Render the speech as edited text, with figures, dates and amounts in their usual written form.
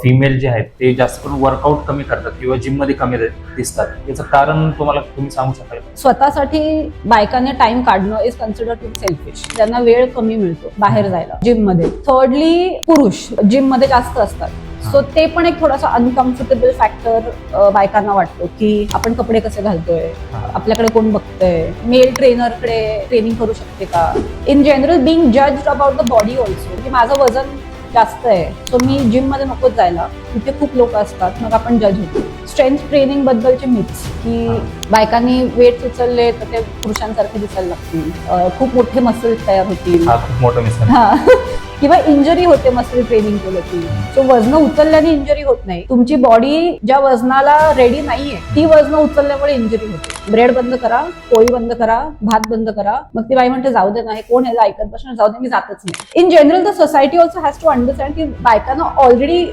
Female जे आहेत ते जास्त करून वर्कआउट कमी करतात किंवा जिम मध्ये कमी दिसतात, याचं कारण तुम्ही सांगू शकाल का? स्वतःसाठी बायकांनी टाइम काढणं इज कन्सिडर टू सेल्फिश. त्यांना वेळ कमी मिळतो बाहेर जायला जिम मध्ये. थर्डली पुरुष जिम मध्ये जास्त असतात, सो ते पण एक थोडासा अनकम्फर्टेबल फॅक्टर बायकांना वाटतो की आपण कपडे कसे घालतोय, आपल्याकडे कोण बघतोय, मेल ट्रेनरकडे ट्रेनिंग करू शकते का. In general being judged about the body also, की माझं वजन जास्त आहे सो मी जिम मध्ये नकोच जायला, तिथे खूप लोक असतात, मग आपण जज होतो. स्ट्रेंथ ट्रेनिंग बद्दलचे मिथ्स की बायकांनी वेट उचलले तर ते पुरुषांसारखे दिसायला लागतील, खूप मोठे मसल्स तयार होतील, खूप मोठं मिसळ. किंवा इंजरी होते मसल ट्रेनिंग केलं की. सो वजन उचलल्याने इंजरी होत नाही, तुमची बॉडी ज्या वजनाला रेडी नाहीये ती वजन उचलल्यामुळे इंजरी होते. ब्रेड बंद करा, पोळी बंद करा, भात बंद करा, मग ती बाई म्हणते जाऊ दे नाही, कोण ह्याला ऐकत बसणार, जाऊ दे मी जातच नाही. In general the society also has to understand की बायकांना ऑलरेडी